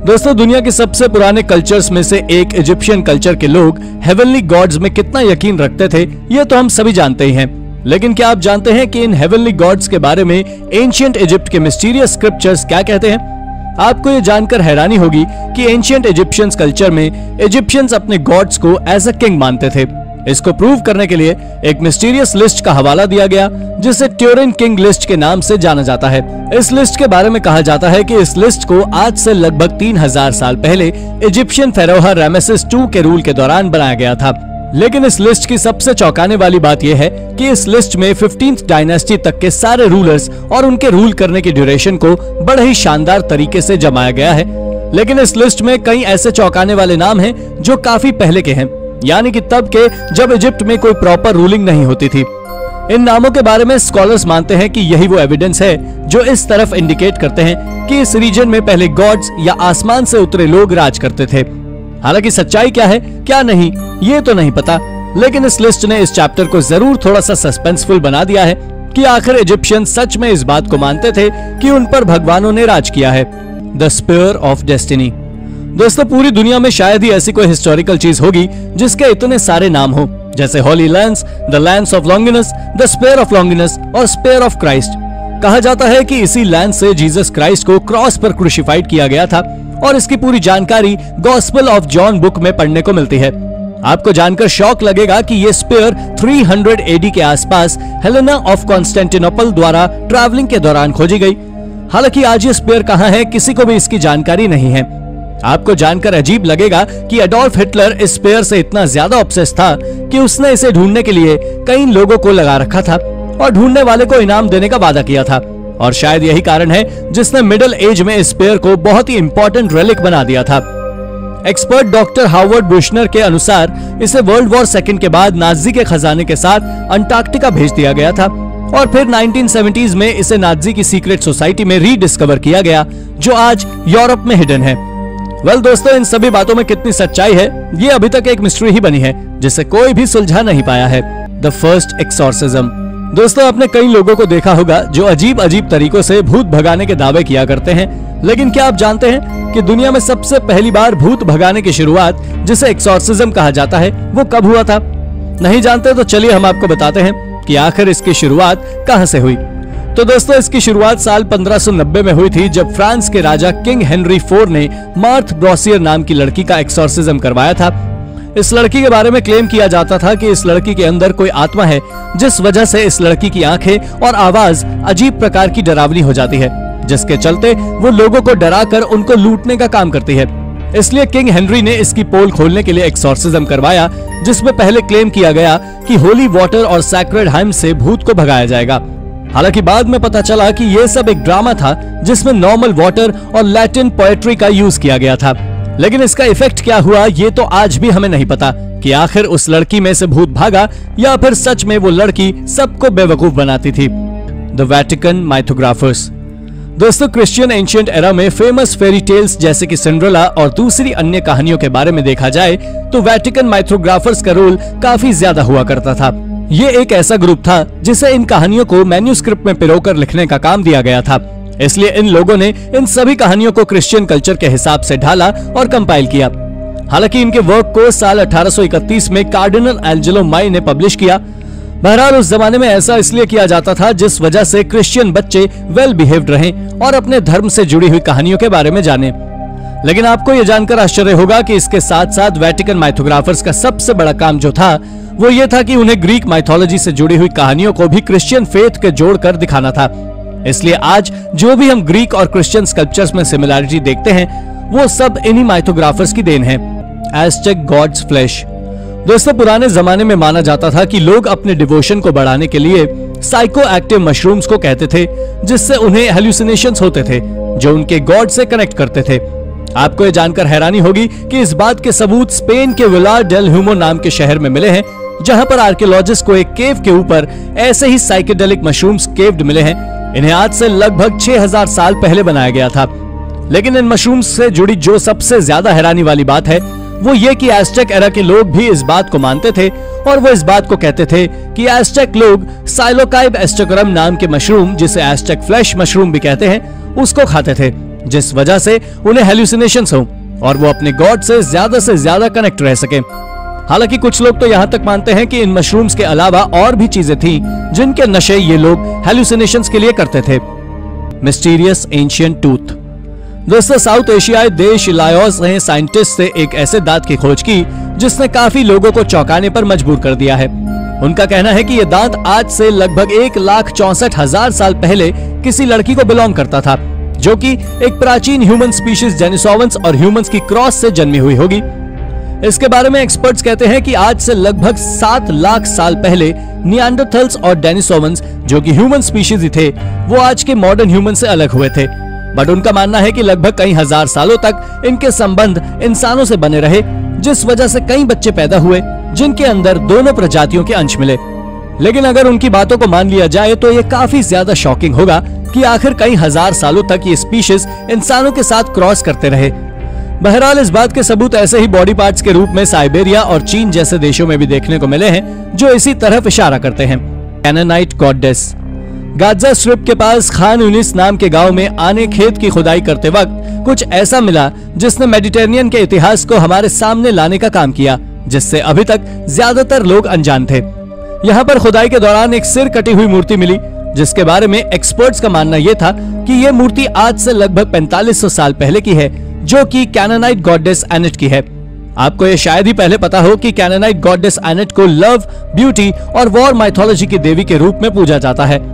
दोस्तों, दुनिया के सबसे पुराने कल्चर्स में से एक इजिप्शियन कल्चर के लोग हेवनली गॉड्स में कितना यकीन रखते थे, यह तो हम सभी जानते ही हैं। लेकिन क्या आप जानते हैं कि इन हेवनली गॉड्स के बारे में एंशिएंट इजिप्ट के मिस्टीरियस स्क्रिप्चर्स क्या कहते हैं? आपको यह जानकर हैरानी होगी कि एंशिएंट इजिप्शियंस कल्चर में इजिप्शियंस अपने गॉड्स को एज अ किंग मानते थे। इसको प्रूव करने के लिए एक मिस्टीरियस लिस्ट का हवाला दिया गया, जिसे ट्यूरिन किंग लिस्ट के नाम से जाना जाता है। इस लिस्ट के बारे में कहा जाता है कि इस लिस्ट को आज से लगभग 3000 साल पहले इजिप्शियन फेरोह रामेसेस II के रूल के दौरान बनाया गया था। लेकिन इस लिस्ट की सबसे चौंकाने वाली बात यह है कि इस लिस्ट में 15th डायनेस्टी तक के सारे रूलर्स और उनके रूल करने की ड्यूरेशन को बड़े ही शानदार तरीके से जमाया गया है। लेकिन इस लिस्ट में कई ऐसे चौंकाने वाले नाम हैं जो काफी पहले के हैं, यानी कि तब के जब इजिप्ट में कोई प्रॉपर रूलिंग नहीं होती थी। इन नामों के बारे में स्कॉलर्स मानते हैं कि यही वो एविडेंस है जो इस तरफ इंडिकेट करते हैं कि इस रीजन में पहले गॉड्स या आसमान से उतरे लोग राज करते थे। हालांकि सच्चाई क्या है क्या नहीं ये तो नहीं पता, लेकिन इस लिस्ट ने इस चैप्टर को जरूर थोड़ा सा सस्पेंसफुल बना दिया है कि आखिर इजिप्शियन सच में इस बात को मानते थे कि उन पर भगवानों ने राज किया है। The sphere of destiny. दोस्तों, पूरी दुनिया में शायद ही ऐसी कोई हिस्टोरिकल चीज होगी जिसके इतने सारे नाम हो, जैसे Holi lens, the lens of Longinus, the sphere of Longinus और स्पेयर ऑफ क्राइस्ट। कहा जाता है कि इसी लैंस से जीसस क्राइस्ट को क्रॉस पर क्रूसिफाइड किया गया था और इसकी पूरी जानकारी गॉस्पेल ऑफ जॉन बुक में पढ़ने को मिलती है। आपको जानकर शौक लगेगा कि ये स्पेयर 300 AD के आसपास हेलेना ऑफ कॉन्स्टेंटिनोपल द्वारा ट्रैवलिंग के दौरान खोजी गई। हालांकि आज ये स्पेयर कहाँ है किसी को भी इसकी जानकारी नहीं है। आपको जानकर अजीब लगेगा कि एडोल्फ हिटलर इस स्पेयर से इतना ज्यादा ऑब्सेस था कि उसने इसे ढूंढने के लिए कई लोगों को लगा रखा था और ढूंढने वाले को इनाम देने का वादा किया था। और शायद यही कारण है जिसने मिडिल एज में इस स्पेयर को बहुत ही इंपॉर्टेंट रेलिक बना दिया था। एक्सपर्ट डॉक्टर हार्वर्ड बुशनर के अनुसार इसे वर्ल्ड वॉर II के बाद नाजी के खजाने के साथ अंटार्कटिका भेज दिया गया था और फिर 1970s में इसे नाजी की सीक्रेट सोसाइटी में रीडिस्कवर किया गया, जो आज यूरोप में हिडन है। वेल दोस्तों, इन सभी बातों में कितनी सच्चाई है ये अभी तक एक मिस्ट्री ही बनी है जिसे कोई भी सुलझा नहीं पाया है। The first exorcism. दोस्तों, आपने कई लोगों को देखा होगा जो अजीब अजीब तरीकों से भूत भगाने के दावे किया करते हैं, लेकिन क्या आप जानते हैं कि दुनिया में सबसे पहली बार भूत भगाने की शुरुआत जिसे एक्सॉर्सिज्म कहा जाता है वो कब हुआ था? नहीं जानते तो चलिए हम आपको बताते हैं कि आखिर इसकी शुरुआत कहां से हुई। तो दोस्तों, इसकी शुरुआत साल 1590 में हुई थी, जब फ्रांस के राजा किंग हेनरी IV ने मार्थ ब्रोसियर नाम की लड़की का एक्सॉर्सिज्म करवाया था। इस लड़की के बारे में क्लेम किया जाता था कि इस लड़की के अंदर कोई आत्मा है, जिस वजह से इस लड़की की आंखें और आवाज अजीब प्रकार की डरावनी हो जाती है, जिसके चलते वो लोगों को डराकर उनको लूटने का काम करती है। इसलिए किंग हेनरी ने इसकी पोल खोलने के लिए एक्सॉर्सिज्म करवाया, जिसमें पहले क्लेम किया गया कि होली वाटर और सैक्रेड हाइम से भूत को भगाया जाएगा। हालांकि बाद में पता चला कि यह सब एक ड्रामा था जिसमें नॉर्मल वाटर और लैटिन पोएट्री का यूज किया गया था। लेकिन इसका इफेक्ट क्या हुआ ये तो आज भी हमें नहीं पता कि आखिर उस लड़की में से भूत भागा या फिर सच में वो लड़की सबको बेवकूफ बनाती थी। The Vatican mythographers. दोस्तों, क्रिश्चियन एंशिएंट एरा में फेमस फेरी टेल्स जैसे कि सिंड्रेला और दूसरी अन्य कहानियों के बारे में देखा जाए तो वेटिकन माइथोग्राफर्स का रोल काफी ज्यादा हुआ करता था। ये एक ऐसा ग्रुप था जिसे इन कहानियों को मैन्युस्क्रिप्ट में पिरोकर लिखने का काम दिया गया था। इसलिए इन लोगों ने इन सभी कहानियों को क्रिश्चियन कल्चर के हिसाब से ढाला और कंपाइल किया। हालांकि इनके वर्क को साल 1831 में कार्डिनल एंजेलो माई ने पब्लिश किया। बहरहाल उस जमाने में ऐसा इसलिए किया जाता था जिस वजह से क्रिश्चियन बच्चे वेल बिहेव्ड रहें और अपने धर्म से जुड़ी हुई कहानियों के बारे में जानें। लेकिन आपको यह जानकर आश्चर्य होगा कि इसके साथ साथ वेटिकन माइथोग्राफर्स का सबसे बड़ा काम जो था वो ये था कि उन्हें ग्रीक माइथोलॉजी से जुड़ी हुई कहानियों को भी क्रिश्चियन फेथ के जोड़कर दिखाना था। इसलिए आज जो भी हम ग्रीक और क्रिश्चियन स्कल्पचर्स में सिमिलैरिटी देखते हैं वो सब इन्हीं माइथोग्राफर्स की देन है। Aztec God's flash. दोस्तों, पुराने जमाने में माना जाता था कि लोग अपने डिवोशन को बढ़ाने के लिए साइको एक्टिव मशरूम्स को कहते थे, जिससे उन्हें हेलुसिनेशंस होते थे जो उनके गॉड से कनेक्ट करते थे। आपको ये जानकर हैरानी होगी कि इस बात के सबूत स्पेन के विलार डेल ह्यूमो नाम के शहर में मिले हैं, जहां पर आर्कियोलॉजिस्ट को एक केव के ऊपर ऐसे ही साइकेडेलिक मशरूम्स केव्ड मिले हैं। इन्हें आज से लगभग 6000 साल पहले बनाया गया था। लेकिन इन मशरूम्स से जुड़ी जो सबसे ज्यादा हैरानी वाली बात है वो ये कि एज़टेक एरा के लोग भी इस बात को मानते थे और वो इस बात को कहते थे कि एज़टेक लोग साइलोकाइब एस्टेकोरम नाम के मशरूम, जिसे एज़टेक फ्लैश मशरूम भी कहते हैं, उसको खाते थे, जिस वजह से उन्हें हेलुसिनेशंस हो और वो अपने गॉड से ज्यादा कनेक्ट रह सके। हालांकि कुछ लोग तो यहाँ तक मानते हैं कि इन मशरूम्स के अलावा और भी चीजें थी जिनके नशे ये लोग हेलुसिनेशंस के लिए करते थे। Mysterious ancient tooth. दोस्तों, साउथ एशियाई देश लाओस ने साइंटिस्ट से एक ऐसे दांत की खोज की जिसने काफी लोगों को चौंकाने पर मजबूर कर दिया है। उनका कहना है कि यह दांत आज से लगभग 1,64,000 साल पहले किसी लड़की को बिलोंग करता था, जो कि एक प्राचीन ह्यूमन स्पीशीज डेनिसोवंस और ह्यूमंस की क्रॉस से जन्मी हुई होगी। इसके बारे में एक्सपर्ट्स कहते हैं कि आज से लगभग 7 लाख साल पहले निएंडरथल्स और डेनिसोवंस, जो कि ह्यूमन स्पीशीज ही थे, वो आज के मॉडर्न ह्यूमन से अलग हुए थे। बट उनका मानना है कि लगभग कई हजार सालों तक इनके संबंध इंसानों से बने रहे, जिस वजह से कई बच्चे पैदा हुए जिनके अंदर दोनों प्रजातियों के अंश मिले। लेकिन अगर उनकी बातों को मान लिया जाए तो ये काफी ज्यादा शॉकिंग होगा कि आखिर कई हजार सालों तक ये स्पीशीज इंसानों के साथ क्रॉस करते रहे। बहरहाल इस बात के सबूत ऐसे ही बॉडी पार्ट्स के रूप में साइबेरिया और चीन जैसे देशों में भी देखने को मिले हैं, जो इसी तरफ इशारा करते हैं। कैनानाइट गॉडेस। गाजा स्ट्रिप के पास खान यूनिस नाम के गांव में आने खेत की खुदाई करते वक्त कुछ ऐसा मिला जिसने मेडिटेरेनियन के इतिहास को हमारे सामने लाने का काम किया, जिससे अभी तक ज्यादातर लोग अनजान थे। यहाँ पर खुदाई के दौरान एक सिर कटी हुई मूर्ति मिली, जिसके बारे में एक्सपर्ट्स का मानना यह था कि यह मूर्ति आज से लगभग 4500 साल पहले की है, जो कि कैनानाइट गॉडेस एनेट की है। आपको यह शायद ही पहले पता हो कि कैनानाइट गॉडेस एनेट को लव, ब्यूटी और वॉर माइथोलॉजी की देवी के रूप में पूजा जाता है।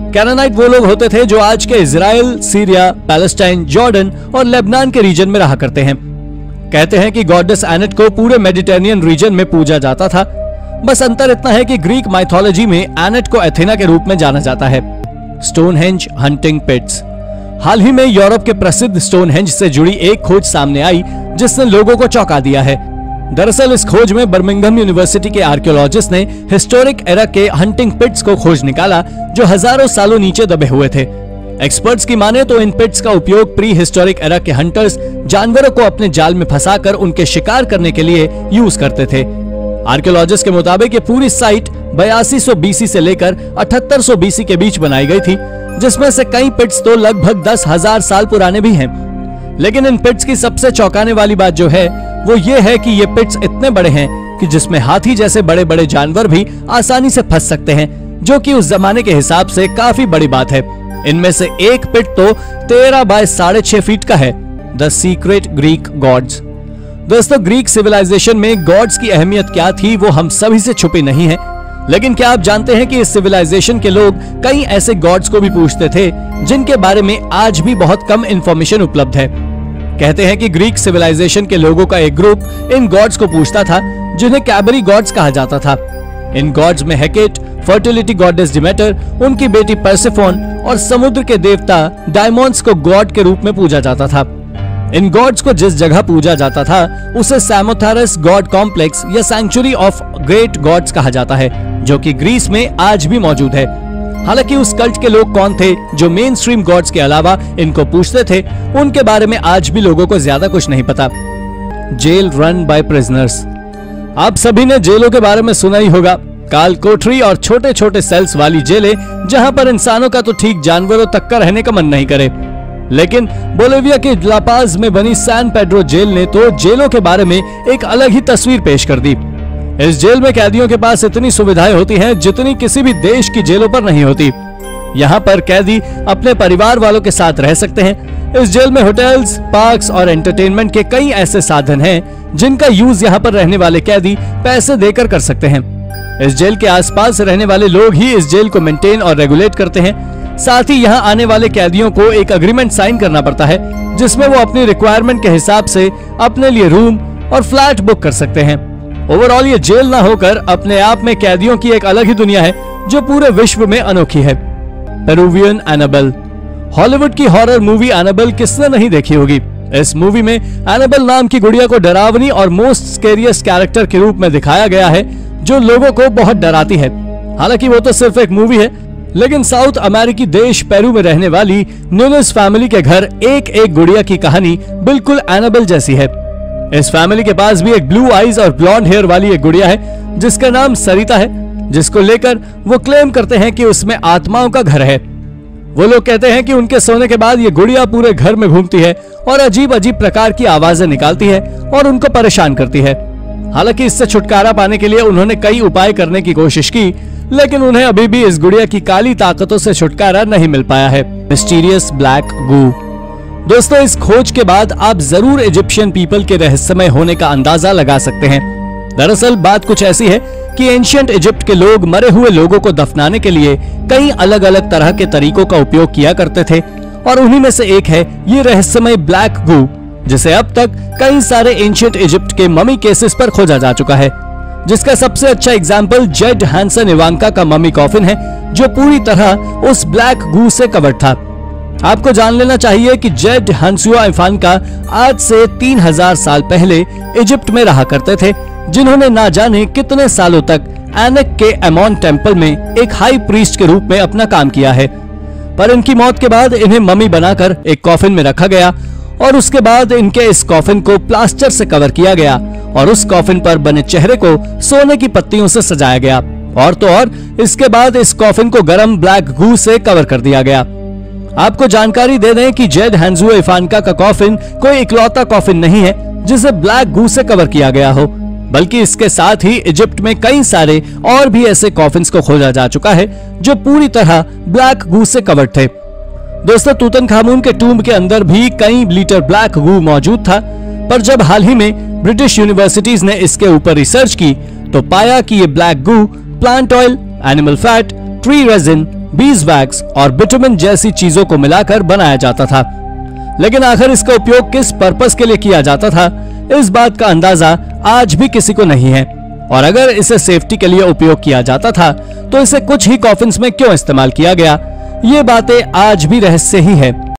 कैनानाइट वो लोग होते थे जो आज के इजराइल, सीरिया, पैलेस्टाइन, जॉर्डन और लेबनान के रीजन में रहा करते हैं। कहते हैं कि गॉडेस एनेट को पूरे मेडिटेरेनियन रीजन में पूजा जाता था। बस अंतर इतना है कि ग्रीक माइथोलॉजी में एनेट को एथेना के रूप में जाना जाता है। Stonehenge hunting पिट्स। हाल ही में यूरोप के प्रसिद्ध स्टोनहेंज से जुड़ी एक खोज सामने आई जिसने लोगों को चौंका दिया है। दरअसल इस खोज में बर्मिंघम यूनिवर्सिटी के आर्कियोलॉजिस्ट ने हिस्टोरिक एरा के हंटिंग पिट्स को खोज निकाला, जो हजारों सालों नीचे दबे हुए थे। एक्सपर्ट्स की माने तो इन पिट्स का उपयोग प्री हिस्टोरिक एरा के हंटर्स जानवरों को अपने जाल में फंसाकर उनके शिकार करने के लिए यूज करते थे। आर्कियोलॉजिस्ट के मुताबिक ये पूरी साइट 8200 बीसी से लेकर 7800 बीसी के बीच बनाई गई थी, जिसमें से कई पिट्स तो लगभग 10,000 साल पुराने भी हैं। लेकिन इन पिट्स की सबसे चौंकाने वाली बात जो है वो ये है कि ये पिट्स इतने बड़े हैं कि जिसमें हाथी जैसे बड़े बड़े जानवर भी आसानी से फंस सकते हैं, जो कि उस जमाने के हिसाब से काफी बड़ी बात है। इनमें से एक पिट तो 13 बाय 6.5 फीट का है। The secret Greek gods. दोस्तों, ग्रीक सिविलाइजेशन में गॉड्स की अहमियत क्या थी वो हम सभी से छुपी नहीं है, लेकिन क्या आप जानते हैं कि इस सिविलाइजेशन के लोग कई ऐसे गॉड्स को भी पूछते थे जिनके बारे में आज भी बहुत कम इंफॉर्मेशन उपलब्ध है। कहते हैं कि ग्रीक सिविलाइजेशन के लोगों का एक ग्रुप इन गॉड्स को पूछता था, जिन्हें कैबरी गॉड्स कहा जाता था। इन गॉड्स में हेकेट, फर्टिलिटी गॉडेस डिमेटर, उनकी बेटी पर्सेफोन और समुद्र के देवता डायमोन्स को गॉड के रूप में पूजा जाता था। इन गॉड्स को जिस जगह पूजा जाता था उसे सैमोथेरस गॉड कॉम्प्लेक्स या सैंक्चुरी ऑफ ग्रेट गॉड्स कहा जाता है, जो कि ग्रीस में आज भी मौजूद है। हालांकि उस कल्ट के लोग कौन थे जो मेन स्ट्रीम गॉड्स के अलावा इनको पूछते थे, उनके बारे में आज भी लोगों को ज्यादा कुछ नहीं पता। Jail run by prisoners. आप सभी ने जेलों के बारे में सुना ही होगा। काल कोठरी और छोटे छोटे सेल्स वाली जेलें, जहां पर इंसानों का तो ठीक जानवरों तक का रहने का मन नहीं करे। लेकिन बोलिविया के लापाज में बनी सैन पेड्रो जेल ने तो जेलों के बारे में एक अलग ही तस्वीर पेश कर दी। इस जेल में कैदियों के पास इतनी सुविधाएं होती हैं जितनी किसी भी देश की जेलों पर नहीं होती। यहाँ पर कैदी अपने परिवार वालों के साथ रह सकते हैं। इस जेल में होटल्स, पार्क्स और एंटरटेनमेंट के कई ऐसे साधन हैं जिनका यूज यहाँ पर रहने वाले कैदी पैसे देकर कर सकते हैं। इस जेल के आसपास रहने वाले लोग ही इस जेल को मेंटेन और रेगुलेट करते हैं। साथ ही यहाँ आने वाले कैदियों को एक एग्रीमेंट साइन करना पड़ता है जिसमें वो अपनी रिक्वायरमेंट के हिसाब से अपने लिए रूम और फ्लैट बुक कर सकते हैं। ओवरऑल ये जेल ना होकर अपने आप में कैदियों की एक अलग ही दुनिया है जो पूरे विश्व में अनोखी है। Peruvian Annabelle. हॉलीवुड की हॉरर मूवी एनाबेल किसने नहीं देखी होगी। इस मूवी में एनाबेल नाम की गुड़िया को डरावनी और मोस्ट स्केरियस्ट कैरेक्टर के रूप में दिखाया गया है जो लोगों को बहुत डराती है। हालांकि वो तो सिर्फ एक मूवी है, लेकिन साउथ अमेरिकी देश पेरू में रहने वाली न्यूनेस फैमिली के घर एक एक गुड़िया की कहानी बिल्कुल एनाबेल जैसी है। इस फैमिली के पास भी एक ब्लू आईज और ब्लॉन्ड हेयर वाली एक गुड़िया है जिसका नाम सरिता है, जिसको लेकर वो क्लेम करते हैं कि उसमें आत्माओं का घर है। वो लोग कहते हैं कि उनके सोने के बाद ये गुड़िया पूरे घर में घूमती है और अजीब अजीब प्रकार की आवाजें निकालती है और उनको परेशान करती है। हालांकि इससे छुटकारा पाने के लिए उन्होंने कई उपाय करने की कोशिश की, लेकिन उन्हें अभी भी इस गुड़िया की काली ताकतों से छुटकारा नहीं मिल पाया है। मिस्टीरियस ब्लैक गू। दोस्तों, इस खोज के बाद आप जरूर इजिप्शियन पीपल के रहस्यमय होने का अंदाजा लगा सकते हैं। दरअसल बात कुछ ऐसी है कि एंशिएंट इजिप्ट के लोग मरे हुए लोगों को दफनाने के लिए कई अलग अलग तरह के तरीकों का उपयोग किया करते थे और उन्हीं में से एक है ये रहस्यमय ब्लैक गू, जिसे अब तक कई सारे एंशिएंट इजिप्ट के ममी केसेस पर खोजा जा चुका है। जिसका सबसे अच्छा एग्जाम्पल जेड हैंसन इवांका का ममी कॉफिन है जो पूरी तरह उस ब्लैक गू से कवर्ड था। आपको जान लेना चाहिए कि जेड हंसुआ इवांका आज से 3000 साल पहले इजिप्ट में रहा करते थे, जिन्होंने ना जाने कितने सालों तक एनेक के एमोन टेम्पल में एक हाई प्रीस्ट के रूप में अपना काम किया है। पर इनकी मौत के बाद इन्हें ममी बनाकर एक कॉफिन में रखा गया और उसके बाद इनके इस कॉफिन को प्लास्टर से कवर किया गया और उस कॉफिन पर बने चेहरे को सोने की पत्तियों से सजाया गया और तो और इसके बाद इस कॉफिन को गर्म ब्लैक गू से कवर कर दिया गया। आपको जानकारी दे दें कि जेड हैंसुआ इवांका का कॉफिन कोई इकलौता कॉफिन नहीं है जिसे ब्लैक गू से कवर किया गया हो, बल्कि इसके साथ ही इजिप्ट में कई सारे और भी ऐसे कॉफिन्स को खोजा जा चुका है जो पूरी तरह ब्लैक गू से कवर्ड थे। दोस्तों, तूतनखामुन के टूम्ब के अंदर भी कई लीटर ब्लैक गू मौजूद था, पर जब हाल ही में ब्रिटिश यूनिवर्सिटीज ने इसके ऊपर रिसर्च की तो पाया कि ये black goo plant oil, animal fat, tree resin, beeswax और बिटुमिन जैसी चीजों को मिलाकर बनाया जाता था। लेकिन आखिर इसका उपयोग किस पर्पस के लिए किया जाता था, इस बात का अंदाजा आज भी किसी को नहीं है। और अगर इसे सेफ्टी के लिए उपयोग किया जाता था तो इसे कुछ ही कॉफिन्स में क्यों इस्तेमाल किया गया, ये बातें आज भी रहस्य ही है।